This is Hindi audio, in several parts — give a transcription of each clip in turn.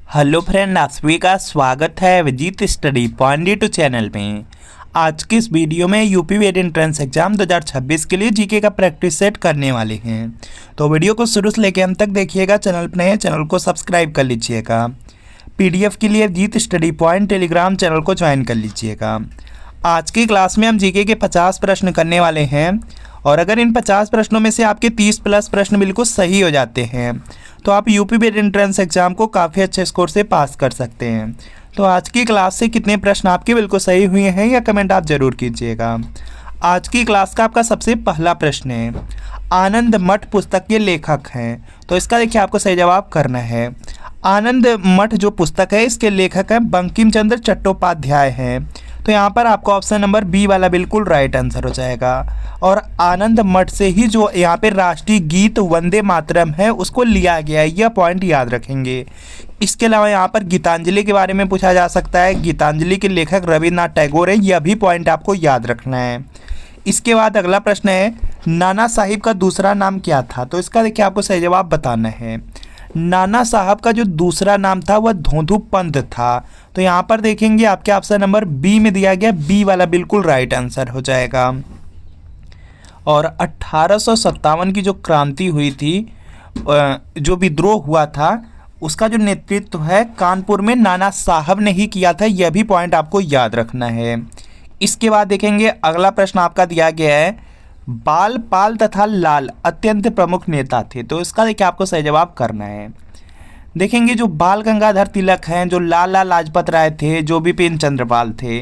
हेलो फ्रेंड, आप सभी का स्वागत है Vijit study point YouTube channel में। आज की इस वीडियो में यूपी वेट एंट्रेंस एग्जाम 2026 के लिए जीके का प्रैक्टिस सेट करने वाले हैं। तो वीडियो को शुरू से लेकर अंत तक देखिएगा। चैनल पर नए चैनल को सब्सक्राइब कर लीजिएगा। पीडीएफ के लिए Vijit study point Telegram channel को ज्वाइन कर लीजिएगा। आज की क्लास में हम जीके के 50 प्रश्न करने वाले हैं और अगर इन 50 प्रश्नों में से आपके 30 प्लस प्रश्न बिल्कुल सही हो जाते हैं तो आप यूपी वेट एंट्रेंस एग्जाम को काफ़ी अच्छे स्कोर से पास कर सकते हैं। तो आज की क्लास से कितने प्रश्न आपके बिल्कुल सही हुए हैं या कमेंट आप ज़रूर कीजिएगा। आज की क्लास का आपका सबसे पहला प्रश्न है, आनंद मठ पुस्तक के लेखक हैं। तो इसका देखिए आपको सही जवाब करना है। आनंद मठ जो पुस्तक है इसके लेखक हैं बंकिम चंद्र चट्टोपाध्याय हैं। तो यहाँ पर आपका ऑप्शन नंबर बी वाला बिल्कुल राइट आंसर हो जाएगा। और आनंद मठ से ही जो यहाँ पे राष्ट्रीय गीत वंदे मातरम है उसको लिया गया है, यह पॉइंट याद रखेंगे। इसके अलावा यहाँ पर गीतांजलि के बारे में पूछा जा सकता है। गीतांजलि के लेखक रविन्द्रनाथ टैगोर हैं, यह भी पॉइंट आपको याद रखना है। इसके बाद अगला प्रश्न है, नाना साहिब का दूसरा नाम क्या था। तो इसका देखिए आपको सही जवाब बताना है। नाना साहब का जो दूसरा नाम था वह धोंधू पंत था। तो यहाँ पर देखेंगे आपके ऑप्शन नंबर बी में दिया गया, बी वाला बिल्कुल राइट आंसर हो जाएगा। और 1857 की जो क्रांति हुई थी, जो विद्रोह हुआ था, उसका जो नेतृत्व है कानपुर में नाना साहब ने ही किया था, यह भी पॉइंट आपको याद रखना है। इसके बाद देखेंगे अगला प्रश्न आपका दिया गया है, बाल पाल तथा लाल अत्यंत प्रमुख नेता थे। तो इसका देखिए आपको सही जवाब करना है। देखेंगे जो बाल गंगाधर तिलक हैं, जो लाला लाजपत राय थे, जो बिपिन चंद्रपाल थे,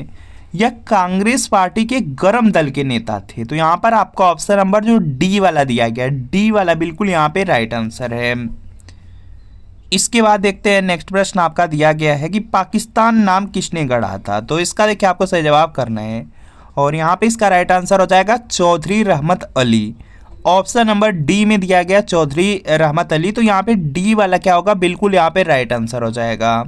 यह कांग्रेस पार्टी के गर्म दल के नेता थे। तो यहाँ पर आपका ऑप्शन नंबर जो डी वाला दिया गया, डी वाला बिल्कुल यहाँ पे राइट आंसर है। इसके बाद देखते हैं नेक्स्ट प्रश्न आपका दिया गया है कि पाकिस्तान नाम किसने गढ़ा था। तो इसका देखिए आपको सही जवाब करना है और यहाँ पे इसका राइट आंसर हो जाएगा चौधरी रहमत अली। ऑप्शन नंबर डी में दिया गया चौधरी रहमत अली। तो यहाँ पे डी वाला क्या होगा, बिल्कुल यहाँ पे राइट आंसर हो जाएगा।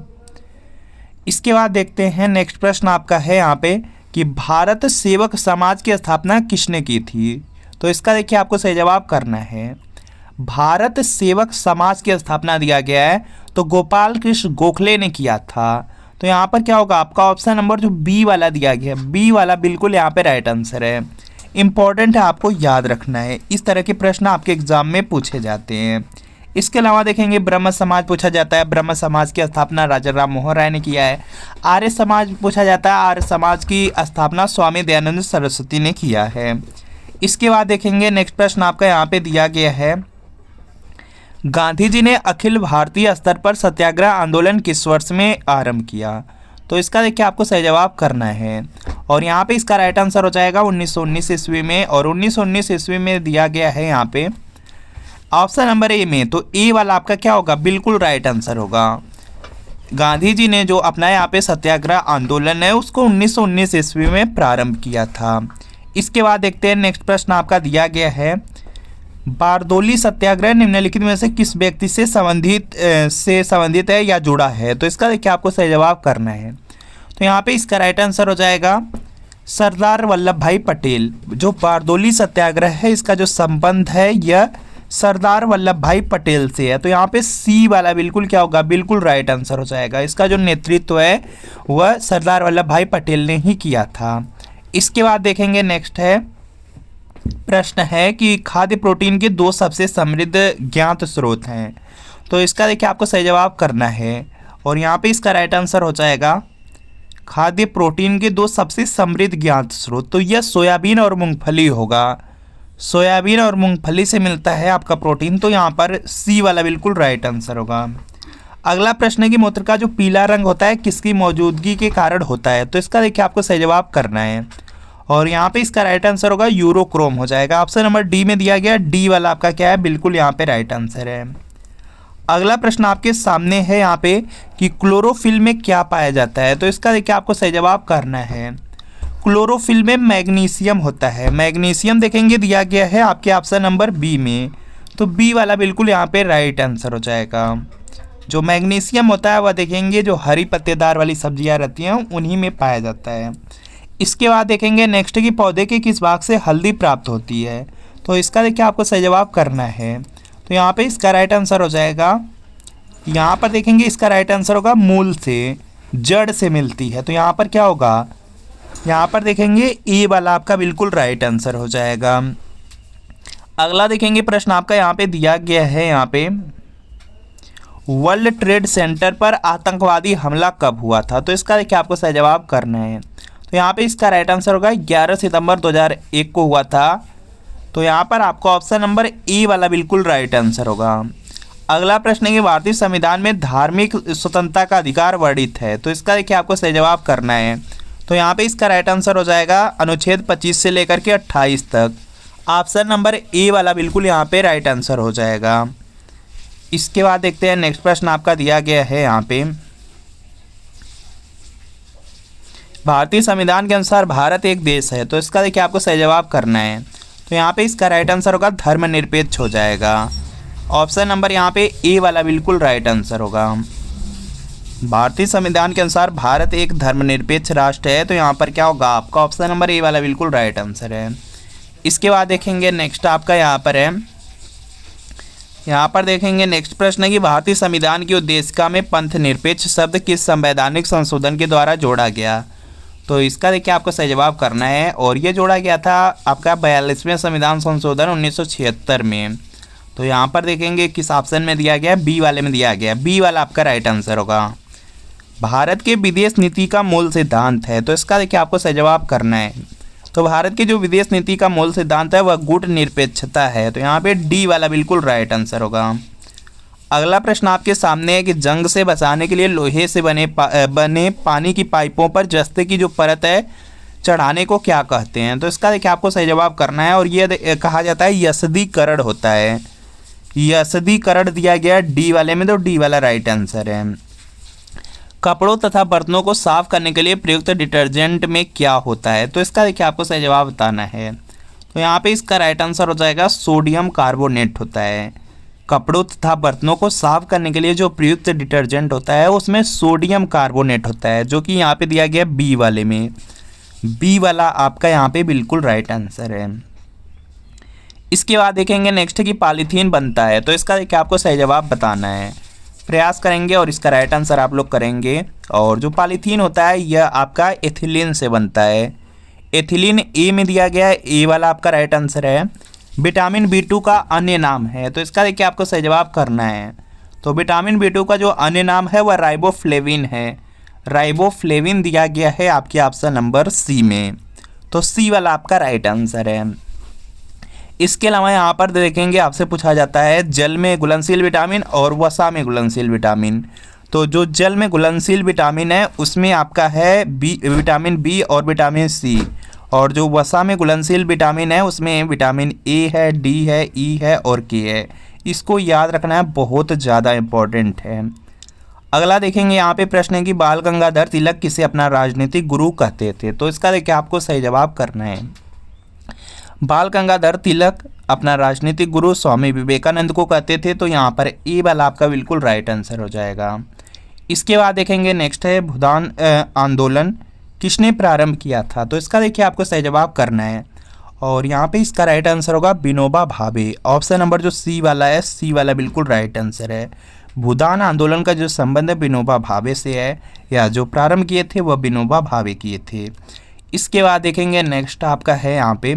इसके बाद देखते हैं नेक्स्ट प्रश्न आपका है यहाँ पे कि भारत सेवक समाज की स्थापना किसने की थी। तो इसका देखिए आपको सही जवाब करना है। भारत सेवक समाज की स्थापना दिया गया है तो गोपाल कृष्ण गोखले ने किया था। तो यहाँ पर क्या होगा, आपका ऑप्शन नंबर जो बी वाला दिया गया, बी वाला बिल्कुल यहाँ पे राइट आंसर है। इंपॉर्टेंट है, आपको याद रखना है। इस तरह के प्रश्न आपके एग्जाम में पूछे जाते हैं। इसके अलावा देखेंगे ब्रह्म समाज पूछा जाता है। ब्रह्म समाज की स्थापना राजा राम मोहन राय ने किया है। आर्य समाज पूछा जाता है। आर्य समाज की स्थापना स्वामी दयानंद सरस्वती ने किया है। इसके बाद देखेंगे नेक्स्ट प्रश्न आपका यहाँ पे दिया गया है, गांधी जी ने अखिल भारतीय स्तर पर सत्याग्रह आंदोलन किस वर्ष में आरंभ किया। तो इसका देखिए आपको सही जवाब करना है और यहाँ पे इसका राइट आंसर हो जाएगा 1919 ईस्वी में। और 1919 ईस्वी में दिया गया है यहाँ पे ऑप्शन नंबर ए में। तो ए वाला आपका क्या होगा, बिल्कुल राइट आंसर होगा। गांधी जी ने जो अपना यहाँ पे सत्याग्रह आंदोलन है उसको 1919 ईस्वी में प्रारंभ किया था। इसके बाद देखते हैं नेक्स्ट प्रश्न आपका दिया गया है, बारदोली सत्याग्रह निम्नलिखित में से किस व्यक्ति से संबंधित है या जुड़ा है। तो इसका देखिए आपको सही जवाब करना है। तो यहाँ पे इसका राइट आंसर हो जाएगा सरदार वल्लभ भाई पटेल। जो बारदोली सत्याग्रह है इसका जो संबंध है यह सरदार वल्लभ भाई पटेल से है। तो यहाँ पे सी वाला बिल्कुल क्या होगा, बिल्कुल राइट आंसर हो जाएगा। इसका जो नेतृत्व है वह सरदार वल्लभ भाई पटेल ने ही किया था। इसके बाद देखेंगे नेक्स्ट है प्रश्न है कि खाद्य प्रोटीन के दो सबसे समृद्ध ज्ञात स्रोत हैं। तो इसका देखिए आपको सही जवाब करना है और यहाँ पे इसका राइट आंसर हो जाएगा खाद्य प्रोटीन के दो सबसे समृद्ध ज्ञात स्रोत। तो यह सोयाबीन और मूंगफली होगा। सोयाबीन और मूंगफली से मिलता है आपका प्रोटीन। तो यहाँ पर सी वाला बिल्कुल राइट आंसर होगा। अगला प्रश्न है कि मूत्र का जो पीला रंग होता है किसकी मौजूदगी के कारण होता है। तो इसका देखिए आपको सही जवाब करना है और यहाँ पे इसका राइट आंसर होगा यूरोक्रोम हो जाएगा। ऑप्शन नंबर डी में दिया गया, डी वाला आपका क्या है, बिल्कुल यहाँ पे राइट आंसर है। अगला प्रश्न आपके सामने है यहाँ पे कि क्लोरोफिल में क्या पाया जाता है। तो इसका देखिए आपको सही जवाब करना है। क्लोरोफिल में मैग्नीशियम होता है। मैग्नीशियम देखेंगे दिया गया है आपके ऑप्शन नंबर बी में। तो बी वाला बिल्कुल यहाँ पे राइट आंसर हो जाएगा। जो मैग्नीशियम होता है वह देखेंगे जो हरी पत्तेदार वाली सब्जियाँ रहती हैं उन्हीं में पाया जाता है। इसके बाद देखेंगे नेक्स्ट कि पौधे के किस भाग से हल्दी प्राप्त होती है। तो इसका देखिए आपको सही जवाब करना है। तो यहाँ पे इसका राइट आंसर हो जाएगा यहाँ पर देखेंगे इसका राइट आंसर होगा मूल से, जड़ से मिलती है। तो यहाँ पर क्या होगा, यहाँ पर देखेंगे ए वाला आपका बिल्कुल राइट आंसर हो जाएगा। अगला देखेंगे प्रश्न आपका यहाँ पे दिया गया है, यहाँ पे वर्ल्ड ट्रेड सेंटर पर आतंकवादी हमला कब हुआ था। तो इसका देखिए आपको सही जवाब करना है। तो यहाँ पे इसका राइट आंसर होगा 11 सितंबर 2001 को हुआ था। तो यहाँ पर आपका ऑप्शन नंबर ए वाला बिल्कुल राइट आंसर होगा। अगला प्रश्न है कि भारतीय संविधान में धार्मिक स्वतंत्रता का अधिकार वर्णित है। तो इसका देखिए आपको सही जवाब करना है। तो यहाँ पे इसका राइट आंसर हो जाएगा अनुच्छेद 25 से लेकर के 28 तक। ऑप्शन नंबर ए वाला बिल्कुल यहाँ पे राइट आंसर हो जाएगा। इसके बाद देखते हैं नेक्स्ट प्रश्न आपका दिया गया है यहाँ पे, भारतीय संविधान के अनुसार भारत एक देश है। तो इसका देखिए आपको सही जवाब करना है। तो यहाँ पे इसका राइट आंसर होगा धर्मनिरपेक्ष हो जाएगा। ऑप्शन नंबर यहाँ पे ए वाला बिल्कुल राइट आंसर होगा। भारतीय संविधान के अनुसार भारत एक धर्मनिरपेक्ष राष्ट्र है। तो यहाँ पर क्या होगा, आपका ऑप्शन नंबर ए वाला बिल्कुल राइट आंसर है। इसके बाद देखेंगे नेक्स्ट आपका यहाँ पर है, यहाँ पर देखेंगे नेक्स्ट प्रश्न है कि भारतीय संविधान की उद्देशिका में पंथ निरपेक्ष शब्द किस संवैधानिक संशोधन के द्वारा जोड़ा गया। तो इसका देखिए आपको सही जवाब करना है। और ये जोड़ा गया था आपका 42वें संविधान संशोधन 1976 में। तो यहाँ पर देखेंगे किस ऑप्शन में दिया गया, बी वाले में दिया गया। बी वाला आपका राइट आंसर होगा। भारत के विदेश नीति का मूल सिद्धांत है। तो इसका देखिए आपको सही जवाब करना है। तो भारत की जो विदेश नीति का मूल सिद्धांत है वह गुटनिरपेक्षता है। तो यहाँ पे डी वाला बिल्कुल राइट आंसर होगा। अगला प्रश्न आपके सामने है कि जंग से बचाने के लिए लोहे से बने पानी की पाइपों पर जस्ते की जो परत है चढ़ाने को क्या कहते हैं। तो इसका देखिए आपको सही जवाब करना है। और ये कहा जाता है यसदीकरण होता है। यसदीकरण दिया गया डी वाले में। तो डी वाला राइट आंसर है। कपड़ों तथा बर्तनों को साफ करने के लिए प्रयुक्त डिटर्जेंट में क्या होता है। तो इसका देखिए आपको सही जवाब बताना है। तो यहाँ पे इसका राइट आंसर हो जाएगा सोडियम कार्बोनेट होता है। कपड़ों तथा बर्तनों को साफ करने के लिए जो प्रयुक्त डिटर्जेंट होता है उसमें सोडियम कार्बोनेट होता है, जो कि यहाँ पे दिया गया बी वाले में। बी वाला आपका यहाँ पे बिल्कुल राइट आंसर है। इसके बाद देखेंगे नेक्स्ट कि पॉलीथीन बनता है। तो इसका देखिए आपको सही जवाब बताना है। प्रयास करेंगे और इसका राइट आंसर आप लोग करेंगे। और जो पॉलीथीन होता है यह आपका एथिलीन से बनता है। एथिलीन ए में दिया गया है। ए वाला आपका राइट आंसर है। विटामिन B2 का अन्य नाम है। तो इसका देखिए आपको सही जवाब करना है। तो विटामिन B2 का जो अन्य नाम है वह राइबोफ्लेविन है। राइबोफ्लेविन दिया गया है आपके ऑप्शन नंबर सी में। तो सी वाला आपका राइट आंसर है। इसके अलावा यहाँ पर देखेंगे आपसे पूछा जाता है जल में घुलनशील विटामिन और वसा में घुलनशील विटामिन। तो जो जल में घुलनशील विटामिन है उसमें आपका है विटामिन बी और विटामिन सी। और जो वसा में घुलनशील विटामिन है उसमें विटामिन ए है, डी है, ई है और के है। इसको याद रखना है, बहुत ज़्यादा इम्पोर्टेंट है। अगला देखेंगे यहाँ पे प्रश्न है कि बाल गंगाधर तिलक किसे अपना राजनीतिक गुरु कहते थे। तो इसका देखिए आपको सही जवाब करना है। बाल गंगाधर तिलक अपना राजनीतिक गुरु स्वामी विवेकानंद को कहते थे। तो यहाँ पर ए वाला आपका बिल्कुल राइट आंसर हो जाएगा। इसके बाद देखेंगे नेक्स्ट है भूदान आंदोलन किसने प्रारंभ किया था। तो इसका देखिए आपको सही जवाब करना है। और यहाँ पे इसका राइट आंसर होगा विनोबा भावे। ऑप्शन नंबर जो सी वाला है, सी वाला बिल्कुल राइट आंसर है। भूदान आंदोलन का जो संबंध है विनोबा भावे से है, या जो प्रारंभ किए थे वह विनोबा भावे किए थे। इसके बाद देखेंगे नेक्स्ट आपका है यहाँ पे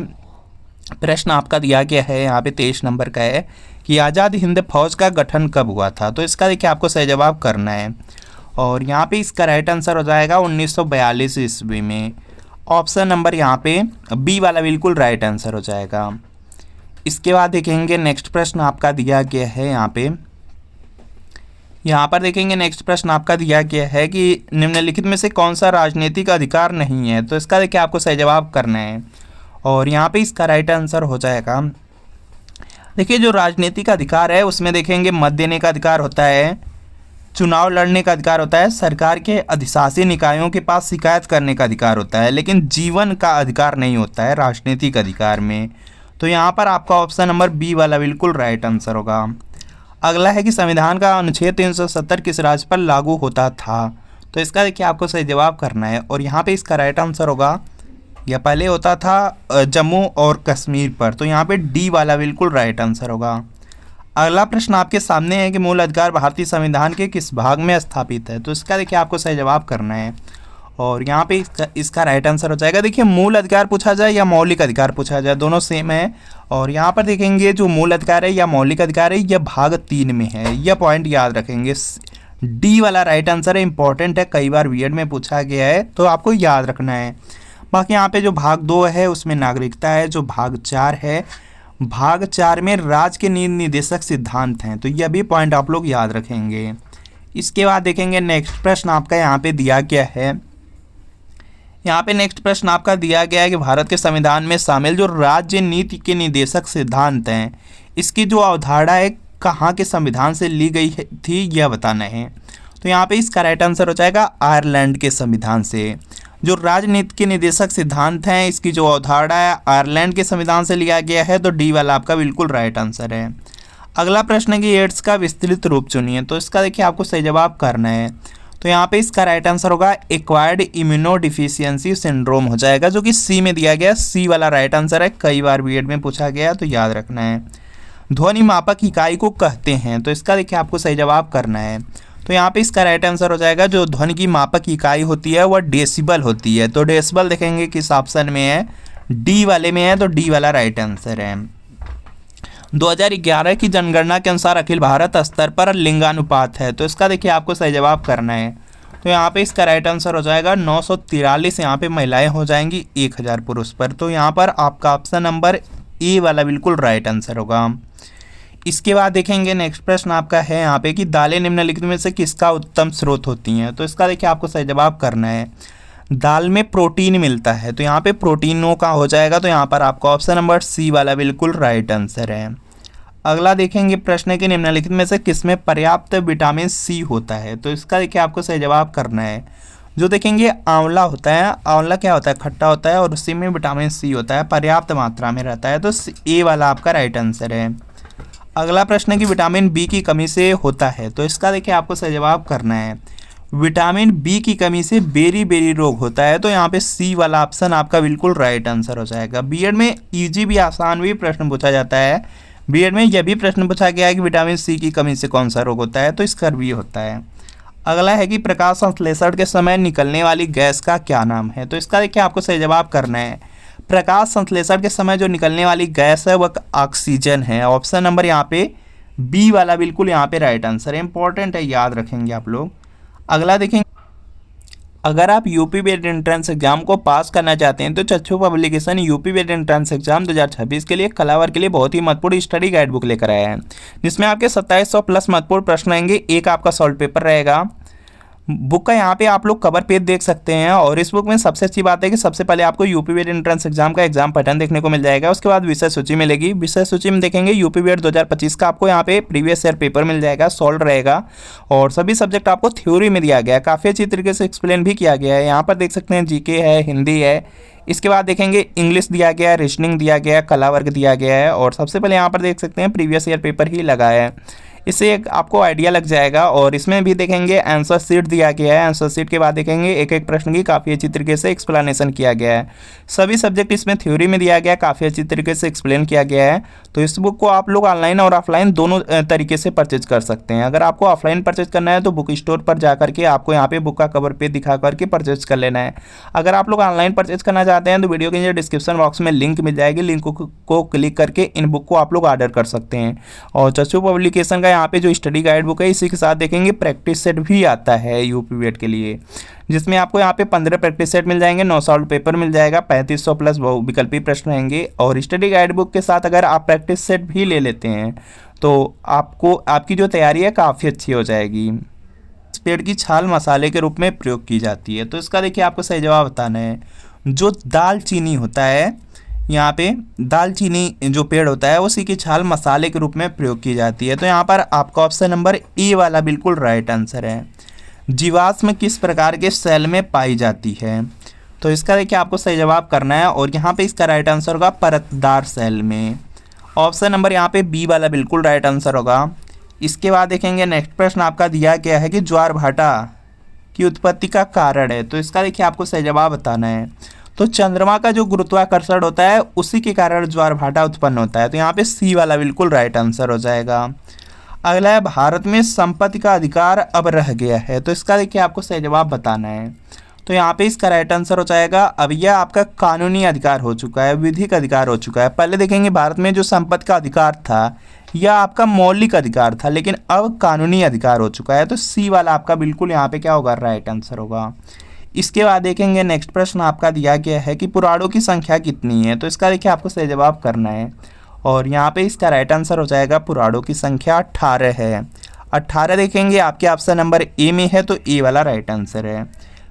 प्रश्न आपका दिया गया है यहाँ पे 23 नंबर का है कि आज़ाद हिंद फौज का गठन कब हुआ था। तो इसका देखिए आपको सही जवाब करना है। और यहाँ पे इसका राइट आंसर हो जाएगा 1942 ईस्वी में। ऑप्शन नंबर यहाँ पे बी वाला बिल्कुल राइट आंसर हो जाएगा। इसके बाद देखेंगे नेक्स्ट प्रश्न आपका दिया गया है यहाँ पर देखेंगे नेक्स्ट प्रश्न आपका दिया गया है कि निम्नलिखित में से कौन सा राजनीतिक अधिकार नहीं है। तो इसका देखिए आपको सही जवाब करना है। और यहाँ पे इसका राइट आंसर हो जाएगा, देखिए जो राजनीतिक अधिकार है उसमें देखेंगे मत देने का अधिकार होता है, चुनाव लड़ने का अधिकार होता है, सरकार के अधिशासी निकायों के पास शिकायत करने का अधिकार होता है, लेकिन जीवन का अधिकार नहीं होता है राजनीतिक अधिकार में। तो यहाँ पर आपका ऑप्शन नंबर बी वाला बिल्कुल राइट आंसर होगा। अगला है कि संविधान का अनुच्छेद 370 किस राज्य पर लागू होता था। तो इसका देखिए आपको सही जवाब करना है। और यहाँ पे इसका राइट आंसर होगा, यह पहले होता था जम्मू और कश्मीर पर। तो यहाँ पे डी वाला बिल्कुल राइट आंसर होगा। अगला प्रश्न आपके सामने है कि मूल अधिकार भारतीय संविधान के किस भाग में स्थापित है। तो इसका देखिए आपको सही जवाब करना है और यहाँ पे इसका राइट आंसर हो जाएगा। देखिए मूल अधिकार पूछा जाए या मौलिक अधिकार पूछा जाए, दोनों सेम है। और यहाँ पर देखेंगे जो मूल अधिकार है या मौलिक अधिकार है यह भाग 3 में है, यह पॉइंट याद रखेंगे। डी वाला राइट आंसर है, इंपॉर्टेंट है, कई बार बीएड में पूछा गया है तो आपको याद रखना है। बाकी यहाँ पे जो भाग 2 है उसमें नागरिकता है, जो भाग 4 है, भाग 4 में राज्य के नीति निर्देशक सिद्धांत हैं, तो यह भी पॉइंट आप लोग याद रखेंगे। इसके बाद देखेंगे नेक्स्ट प्रश्न आपका यहाँ पे दिया गया है। यहाँ पे नेक्स्ट प्रश्न आपका दिया गया है कि भारत के संविधान में शामिल जो राज्य नीति के निर्देशक सिद्धांत हैं, इसकी जो अवधारणा है कहाँ के संविधान से ली गई थी यह बताना है। तो यहाँ पे इसका राइट आंसर हो जाएगा आयरलैंड के संविधान से। जो राजनीति के निर्देशक सिद्धांत हैं इसकी जो अवधारणा है आयरलैंड के संविधान से लिया गया है, तो डी वाला आपका बिल्कुल राइट आंसर है। अगला प्रश्न है कि एड्स का विस्तृत रूप चुनिए। तो इसका देखिए आपको सही जवाब करना है। तो यहाँ पे इसका राइट आंसर होगा एक्वायर्ड इम्यूनोडिफिशियंसी सिंड्रोम हो जाएगा, जो कि सी में दिया गया, सी वाला राइट आंसर है, कई बार बीएड में पूछा गया तो याद रखना है। ध्वनि मापक इकाई को कहते हैं, तो इसका देखिए आपको सही जवाब करना है। तो यहाँ पे इसका राइट आंसर हो जाएगा जो ध्वनि की मापक इकाई होती है वह डेसिबल होती है। तो डेसिबल देखेंगे किस ऑप्शन में है, डी वाले में है, तो डी वाला राइट आंसर है। 2011 की जनगणना के अनुसार अखिल भारत स्तर पर लिंगानुपात है, तो इसका देखिए आपको सही जवाब करना है। तो यहाँ पे इसका राइट आंसर हो जाएगा 943 यहाँ पे महिलाएं हो जाएंगी 1000 पुरुष पर। तो यहाँ पर आपका ऑप्शन नंबर ए वाला बिल्कुल राइट आंसर होगा। इसके बाद देखेंगे नेक्स्ट प्रश्न आपका है यहाँ पे कि दालें निम्नलिखित में से किसका उत्तम स्रोत होती हैं। तो इसका देखिए आपको सही जवाब करना है। दाल में प्रोटीन मिलता है, तो यहाँ पे प्रोटीनों का हो जाएगा, तो यहाँ पर आपका ऑप्शन नंबर सी वाला बिल्कुल राइट आंसर है। अगला देखेंगे प्रश्न के निम्नलिखित में से किसमें पर्याप्त विटामिन सी होता है। तो इसका देखिए आपको सही जवाब करना है। जो देखेंगे आंवला होता है, आंवला क्या होता है, खट्टा होता है और उसी में विटामिन सी होता है, पर्याप्त मात्रा में रहता है, तो ए वाला आपका राइट आंसर है। अगला प्रश्न है कि विटामिन बी की कमी से होता है। तो इसका देखिए आपको सही जवाब करना है। विटामिन बी की कमी से बेरी बेरी रोग होता है, तो यहाँ पे सी वाला ऑप्शन आपका बिल्कुल राइट आंसर हो जाएगा। बीएड में इजी भी आसान भी प्रश्न पूछा जाता है। बीएड में यह भी प्रश्न पूछा गया है कि विटामिन सी की कमी से कौन सा रोग होता है, तो इसका भी होता है। अगला है कि प्रकाश संश्लेषण के समय निकलने वाली गैस का क्या नाम है। तो इसका देखिए आपको सही जवाब करना है। प्रकाश संश्लेषण के समय जो निकलने वाली गैस है वह ऑक्सीजन है। ऑप्शन नंबर यहाँ पे बी वाला बिल्कुल यहाँ पे राइट आंसर है, इंपॉर्टेंट है, याद रखेंगे आप लोग। अगला देखेंगे, अगर आप यूपी बीएड एंट्रेंस एग्जाम को पास करना चाहते हैं तो Chakshu publication UP BEd entrance exam 2026 के लिए कला वर्ग के लिए बहुत ही महत्वपूर्ण स्टडी गाइड बुक लेकर आया है, जिसमें आपके 2700 प्लस महत्वपूर्ण प्रश्न आएंगे, एक आपका सॉल्व पेपर रहेगा। बुक का यहाँ पे आप लोग कवर पेज देख सकते हैं और इस बुक में सबसे अच्छी बात है कि सबसे पहले आपको यूपी बीएड एंट्रेंस एग्जाम का एग्जाम पैटर्न देखने को मिल जाएगा। उसके बाद विषय सूची मिलेगी, विषय सूची में देखेंगे यूपी बीएड 2025 का आपको यहाँ पे प्रीवियस ईयर पेपर मिल जाएगा, सॉल्व रहेगा और सभी सब्जेक्ट आपको थ्योरी में दिया गया है, काफ़ी अच्छी तरीके से एक्सप्लेन भी किया गया है। यहाँ पर देख सकते हैं जीके है, हिंदी है, इसके बाद देखेंगे इंग्लिश दिया गया है, रीजनिंग दिया गया है, कला वर्ग दिया गया है और सबसे पहले यहाँ पर देख सकते हैं प्रीवियस ईयर पेपर ही लगा है, इससे एक आपको आइडिया लग जाएगा। और इसमें भी देखेंगे आंसर शीट दिया गया है, आंसर शीट के बाद देखेंगे एक एक प्रश्न की काफ़ी अच्छी तरीके से एक्सप्लेनेशन किया गया है। सभी सब्जेक्ट इसमें थ्योरी में दिया गया है, काफ़ी अच्छी तरीके से एक्सप्लेन किया गया है। तो इस बुक को आप लोग ऑनलाइन और ऑफलाइन दोनों तरीके से परचेज कर सकते हैं। अगर आपको ऑफलाइन परचेज करना है तो बुक स्टोर पर जा करके आपको यहाँ पे बुक का कवर पेज दिखा करके परचेज कर लेना है। अगर आप लोग ऑनलाइन परचेज करना चाहते हैं तो वीडियो के नीचे डिस्क्रिप्शन बॉक्स में लिंक मिल जाएगी, लिंक को क्लिक करके इन बुक को आप लोग ऑर्डर कर सकते हैं। और चक्षु पब्लिकेशन का यहाँ पे जो स्टडी गाइड बुक है इसी के साथ देखेंगे प्रैक्टिस सेट भी आता है यूपी बीएड के लिए, जिसमें आपको यहाँ पे 15 प्रैक्टिस सेट मिल जाएंगे, 9 सॉल्व पेपर मिल जाएगा, 3500 प्लस विकल्पी प्रश्न रहेंगे। और स्टडी गाइड बुक के साथ अगर आप प्रैक्टिस सेट भी ले लेते हैं तो आपको आपकी जो तैयारी है काफ़ी अच्छी हो जाएगी। इस पेड़ की छाल मसाले के रूप में प्रयोग की जाती है। तो इसका देखिए आपको सही जवाब बताना है। जो दालचीनी होता है, यहाँ पे दालचीनी जो पेड़ होता है उसी की छाल मसाले के रूप में प्रयोग की जाती है। तो यहाँ पर आपका ऑप्शन नंबर ए वाला बिल्कुल राइट आंसर है। जीवाश्म किस प्रकार के सेल में पाई जाती है। तो इसका देखिए आपको सही जवाब करना है और यहाँ पे इसका राइट आंसर होगा परतदार सेल में। ऑप्शन नंबर यहाँ पे बी वाला बिल्कुल राइट आंसर होगा। इसके बाद देखेंगे नेक्स्ट प्रश्न आपका दिया गया है कि ज्वार भाटा की उत्पत्ति का कारण है। तो इसका देखिए आपको सही जवाब बताना है। तो चंद्रमा का जो गुरुत्वाकर्षण होता है उसी के कारण ज्वार भाटा उत्पन्न होता है। तो यहाँ पे सी वाला बिल्कुल राइट आंसर हो जाएगा। अगला है, भारत में संपत्ति का अधिकार अब रह गया है। तो इसका देखिए आपको सही जवाब बताना है। तो यहाँ पे इसका राइट आंसर हो जाएगा, अब यह आपका कानूनी अधिकार हो चुका है, विधिक अधिकार हो चुका है। पहले देखेंगे भारत में जो संपत्ति का अधिकार था यह आपका मौलिक अधिकार था, लेकिन अब कानूनी अधिकार हो चुका है। तो सी वाला आपका बिल्कुल यहाँ पे क्या होगा, राइट आंसर होगा। इसके बाद देखेंगे नेक्स्ट प्रश्न आपका दिया गया है कि पुराणों की संख्या कितनी है। तो इसका देखिए आपको सही जवाब करना है और यहाँ पे इसका राइट आंसर हो जाएगा, पुराणों की संख्या 18 है। 18 देखेंगे आपके ऑप्शन नंबर ए में है, तो ए वाला राइट आंसर है।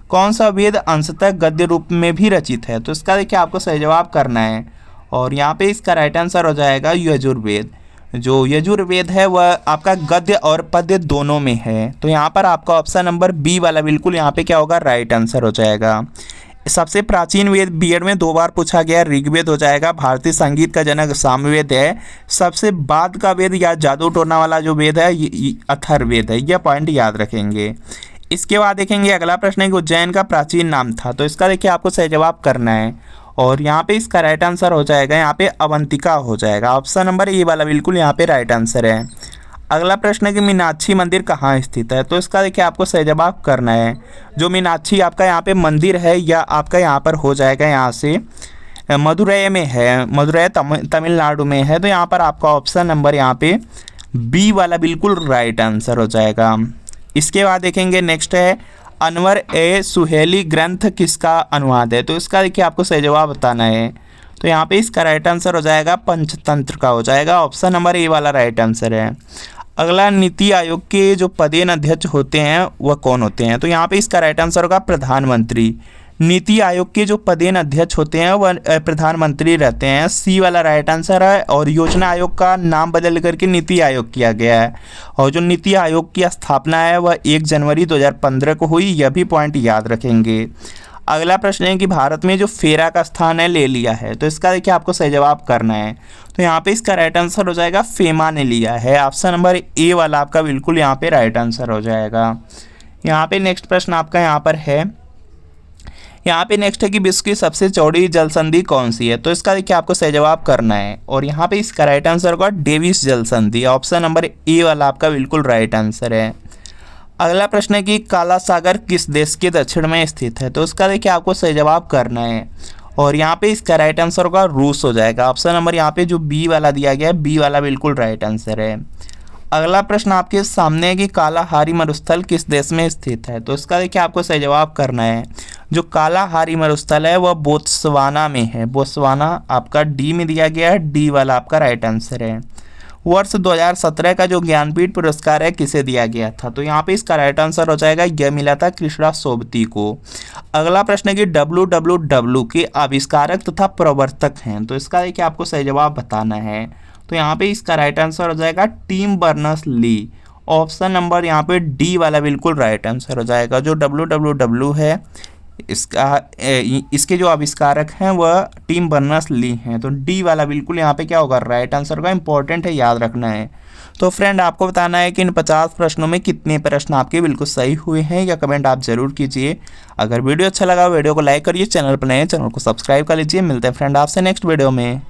कौन सा वेद अंशतः गद्य रूप में भी रचित है। तो इसका देखिए आपको सही जवाब करना है और यहाँ पे इसका राइट आंसर हो जाएगा यजुर्वेद। जो यजुर्वेद है वह आपका गद्य और पद्य दोनों में है। तो यहाँ पर आपका ऑप्शन नंबर बी वाला बिल्कुल यहाँ पे क्या होगा, राइट आंसर हो जाएगा। सबसे प्राचीन वेद बीएड में 2 बार पूछा गया, ऋग्वेद हो जाएगा। भारतीय संगीत का जनक सामवेद है। सबसे बाद का वेद या जादू टोना वाला जो वेद है ये अथर्ववेद है। यह पॉइंट याद रखेंगे। इसके बाद देखेंगे अगला प्रश्न है कि उज्जैन का प्राचीन नाम था। तो इसका देखिए आपको सही जवाब करना है और यहाँ पे इसका राइट आंसर हो जाएगा, यहाँ पे अवंतिका हो जाएगा। ऑप्शन नंबर ए वाला बिल्कुल यहाँ पे राइट आंसर है। अगला प्रश्न है कि मीनाक्षी मंदिर कहाँ स्थित है। तो इसका देखिए आपको सही जवाब करना है। जो मीनाक्षी आपका यहाँ पे मंदिर है या आपका यहाँ पर हो जाएगा, यहाँ से मदुरै में है, मदुरै तमिलनाडु में है। तो यहाँ पर आपका ऑप्शन नंबर यहाँ पे बी वाला बिल्कुल राइट आंसर हो जाएगा। इसके बाद देखेंगे नेक्स्ट है, अनवर ए सुहेली ग्रंथ किसका अनुवाद है। तो इसका देखिए आपको सही जवाब बताना है। तो यहाँ पे इसका राइट आंसर हो जाएगा, पंचतंत्र का हो जाएगा। ऑप्शन नंबर ए वाला राइट आंसर है। अगला, नीति आयोग के जो पदेन अध्यक्ष होते हैं वह कौन होते हैं। तो यहाँ पे इसका राइट आंसर होगा प्रधानमंत्री। नीति आयोग के जो पदेन अध्यक्ष होते हैं वह प्रधानमंत्री रहते हैं। सी वाला राइट आंसर है। और योजना आयोग का नाम बदल करके नीति आयोग किया गया है और जो नीति आयोग की स्थापना है वह 1 जनवरी 2015 को हुई। यह भी पॉइंट याद रखेंगे। अगला प्रश्न है कि भारत में जो फेरा का स्थान है ले लिया है। तो इसका देखिए आपको सही जवाब करना है। तो यहाँ पे इसका राइट आंसर हो जाएगा, फेमा ने लिया है। ऑप्शन नंबर ए वाला आपका बिल्कुल यहाँ पे राइट आंसर हो जाएगा। यहाँ पे नेक्स्ट प्रश्न आपका यहाँ पर है, यहाँ पे नेक्स्ट है कि विश्व की सबसे चौड़ी जल संधि कौन सी है। तो इसका देखिए आपको सही जवाब करना है और यहाँ पे इसका राइट आंसर होगा डेविस जल संधि। ऑप्शन नंबर ए वाला आपका बिल्कुल राइट आंसर है। अगला प्रश्न है कि काला सागर किस देश के दक्षिण में स्थित है। तो इसका देखिए आपको सही जवाब करना है और यहाँ पे इसका राइट आंसर होगा रूस हो जाएगा। ऑप्शन नंबर यहाँ पे जो बी वाला दिया गया है, बी वाला बिल्कुल राइट आंसर है। अगला प्रश्न आपके सामने है कि कालाहारी मरुस्थल किस देश में स्थित है। तो इसका देखिए आपको सही जवाब करना है। जो कालाहारी मरुस्थल है वह बोत्सवाना में है। बोत्सवाना आपका डी में दिया गया है, डी वाला आपका राइट आंसर है। वर्ष 2017 का जो ज्ञानपीठ पुरस्कार है किसे दिया गया था। तो यहाँ पे इसका राइट आंसर हो जाएगा, यह मिला था कृष्णा सोबती को। अगला प्रश्न है कि WWW के आविष्कारक तथा प्रवर्तक हैं। तो इसका देखिए आपको सही जवाब बताना है। तो यहाँ पे इसका राइट आंसर हो जाएगा टिम बर्नर्स-ली। ऑप्शन नंबर यहाँ पे डी वाला बिल्कुल राइट आंसर हो जाएगा। जो WWW है इसके जो आविष्कारक हैं वह टिम बर्नर्स-ली हैं। तो डी वाला बिल्कुल यहाँ पे क्या होगा, राइट आंसर होगा। इंपॉर्टेंट है, याद रखना है। तो फ्रेंड आपको बताना है कि इन 50 प्रश्नों में कितने प्रश्न आपके बिल्कुल सही हुए हैं, या कमेंट आप जरूर कीजिए। अगर वीडियो अच्छा लगा वीडियो को लाइक करिए, चैनल पर नए चैनल को सब्सक्राइब कर लीजिए। मिलते हैं फ्रेंड आपसे नेक्स्ट वीडियो में।